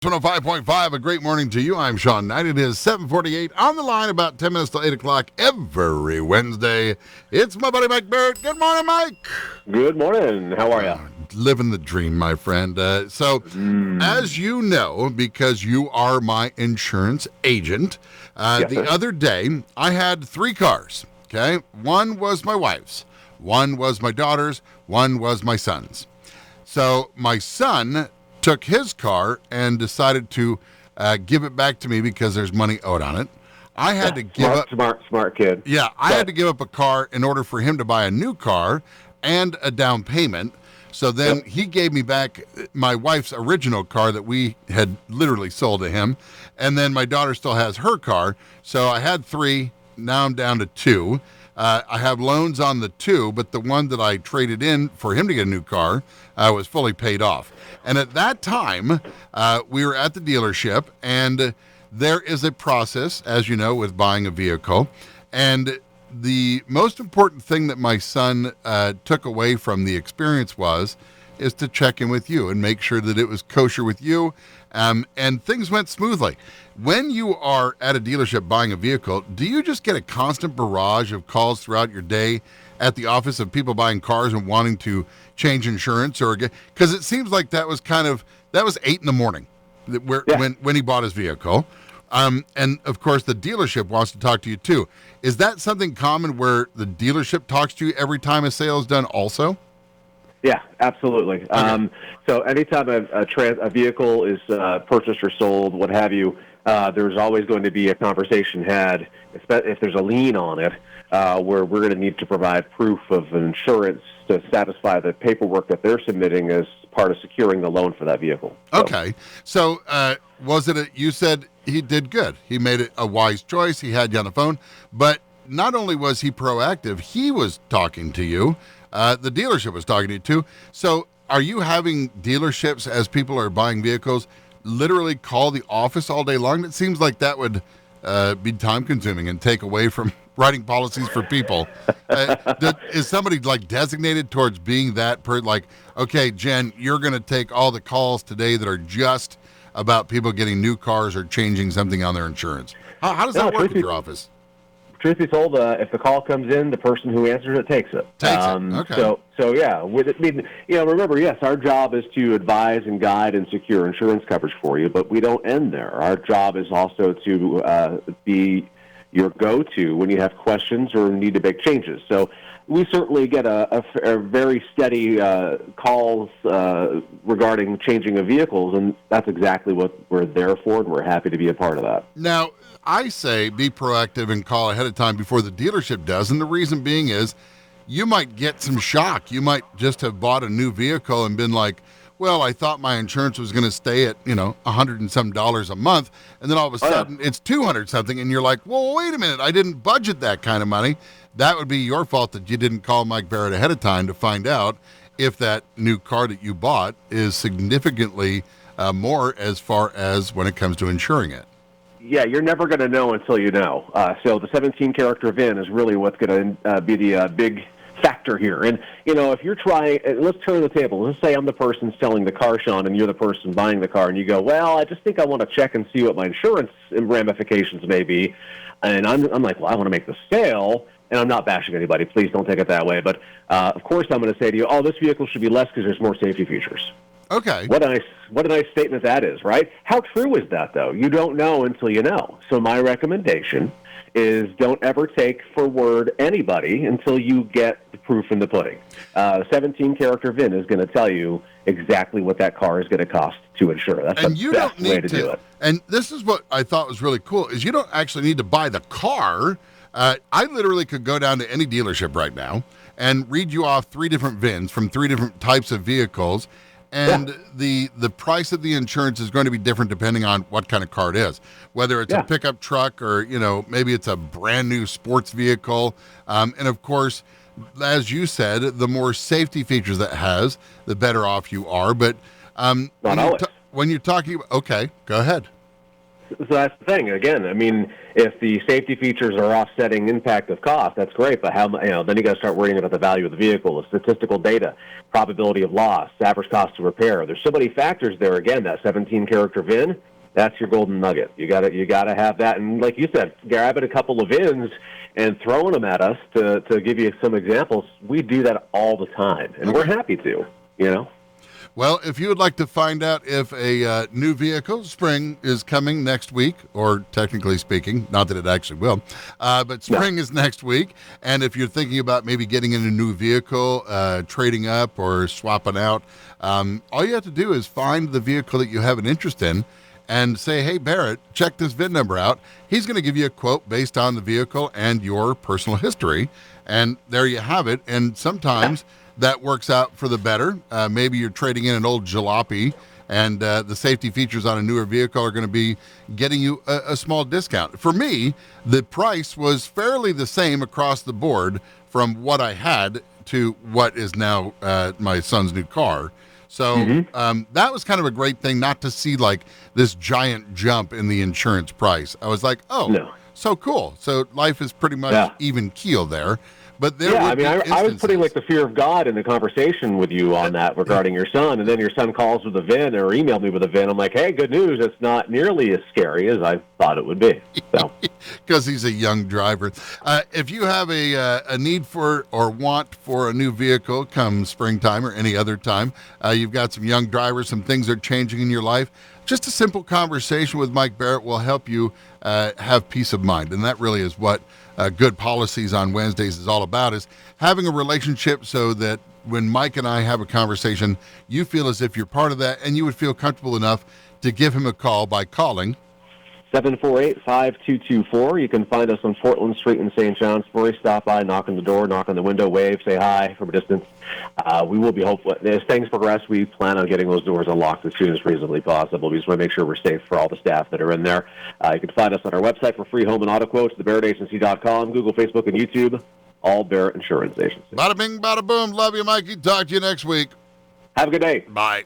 105.5, a great morning to you. I'm Sean Knight. It is 7:48 on the line, about 10 minutes till 8 o'clock every Wednesday. It's my buddy Mike Barrett. Good morning, Mike. Good morning. How are you? Living the dream, my friend. As you know, because you are my insurance agent, the other day I had 3 cars, okay? One was my wife's, one was my daughter's, one was my son's. So my son took his car and decided to give it back to me because there's money owed on it. I had to give up... Smart kid. Yeah, I had to give up a car in order for him to buy a new car and a down payment. So then he gave me back my wife's original car that we had literally sold to him. And then my daughter still has her car. So I had 3, now I'm down to 2. I have loans on the 2, but the one that I traded in for him to get a new car was fully paid off. And at that time, we were at the dealership, and there is a process, as you know, with buying a vehicle. And the most important thing that my son took away from the experience is to check in with you and make sure that it was kosher with you, and things went smoothly. When you are at a dealership buying a vehicle, do you just get a constant barrage of calls throughout your day at the office of people buying cars and wanting to change insurance? Or because it seems like that was 8 in the morning when he bought his vehicle. And of course the dealership wants to talk to you too. Is that something common where the dealership talks to you every time a sale is done also? Yeah, absolutely. Okay. So anytime a vehicle is purchased or sold, what have you, there's always going to be a conversation had, if there's a lien on it, where we're going to need to provide proof of insurance to satisfy the paperwork that they're submitting as part of securing the loan for that vehicle. Okay. So you said he did good. He made it a wise choice. He had you on the phone. But not only was he proactive, he was talking to you. The dealership was talking to you too. So are you having dealerships, as people are buying vehicles, literally call the office all day long? It seems like that would be time consuming and take away from writing policies for people. Is somebody like designated towards being that like, okay, Jen, you're going to take all the calls today that are just about people getting new cars or changing something on their insurance? How does that work at your office? Truth be told, if the call comes in, the person who answers it takes it. Okay. So yeah, remember, yes, our job is to advise and guide and secure insurance coverage for you, but we don't end there. Our job is also to be your go-to when you have questions or need to make changes. So we certainly get a very steady calls regarding changing of vehicles, and that's exactly what we're there for, and we're happy to be a part of that. Now, I say be proactive and call ahead of time before the dealership does, and the reason being is you might get some shock. You might just have bought a new vehicle and been like, well, I thought my insurance was going to stay at, $100 and some a month, and then all of a sudden it's 200 something, and you're like, well, wait a minute, I didn't budget that kind of money. That would be your fault that you didn't call Mike Barrett ahead of time to find out if that new car that you bought is significantly more as far as when it comes to insuring it. Yeah, you're never going to know until you know. So the 17-character VIN is really what's going to be the big factor here. And, if you're trying, let's turn the table. Let's say I'm the person selling the car, Sean, and you're the person buying the car, and you go, well, I just think I want to check and see what my insurance ramifications may be. And I'm like, well, I want to make the sale, and I'm not bashing anybody. Please don't take it that way. But, of course, I'm going to say to you, oh, this vehicle should be less because there's more safety features. Okay. What a nice statement that is, right? How true is that, though? You don't know until you know. So my recommendation is don't ever take for word anybody until you get the proof in the pudding. 17-character VIN is going to tell you exactly what that car is going to cost to insure. That's the best way to do it. And this is what I thought was really cool, is you don't actually need to buy the car. I literally could go down to any dealership right now and read you off 3 different VINs from 3 different types of vehicles. And the price of the insurance is going to be different depending on what kind of car it is, whether it's a pickup truck or, maybe it's a brand new sports vehicle. And of course, as you said, the more safety features that has, the better off you are. But when you're talking about, okay, go ahead. So that's the thing. Again, I mean, if the safety features are offsetting impact of cost, that's great. But then you got to start worrying about the value of the vehicle, the statistical data, probability of loss, average cost to repair. There's so many factors there. Again, that 17-character VIN, that's your golden nugget. You got to have that. And like you said, grabbing a couple of VINs and throwing them at us to give you some examples. We do that all the time, and we're happy to. Well, if you would like to find out if a new vehicle, spring, is coming next week, or technically speaking, not that it actually will, but spring is next week, and if you're thinking about maybe getting in a new vehicle, trading up or swapping out, all you have to do is find the vehicle that you have an interest in and say, hey, Barrett, check this VIN number out. He's going to give you a quote based on the vehicle and your personal history, and there you have it. And sometimes that works out for the better. Maybe you're trading in an old jalopy, and the safety features on a newer vehicle are going to be getting you a small discount. For me, the price was fairly the same across the board from what I had to what is now my son's new car. So that was kind of a great thing, not to see like this giant jump in the insurance price. I was like, so cool. So life is pretty much even keel there. But I was putting like the fear of God in the conversation with you on that regarding your son, and then your son calls with a VIN or emailed me with a VIN. I'm like, hey, good news. It's not nearly as scary as I thought it would be. So, because he's a young driver. If you have a need for or want for a new vehicle come springtime or any other time, you've got some young drivers, some things are changing in your life. Just a simple conversation with Mike Barrett will help you have peace of mind, and that really is what Good Policies on Wednesdays is all about, is having a relationship so that when Mike and I have a conversation, you feel as if you're part of that, and you would feel comfortable enough to give him a call by calling 748-5224. You can find us on Portland Street in St. Johnsbury. Stop by, knock on the door, knock on the window, wave, say hi from a distance. We will be hopeful. As things progress, we plan on getting those doors unlocked as soon as reasonably possible. We just want to make sure we're safe for all the staff that are in there. You can find us on our website for free home and auto quotes, thebarrettagency.com, Google, Facebook, and YouTube, all Barrett Insurance Agency. Bada bing, bada boom. Love you, Mikey. Talk to you next week. Have a good day. Bye.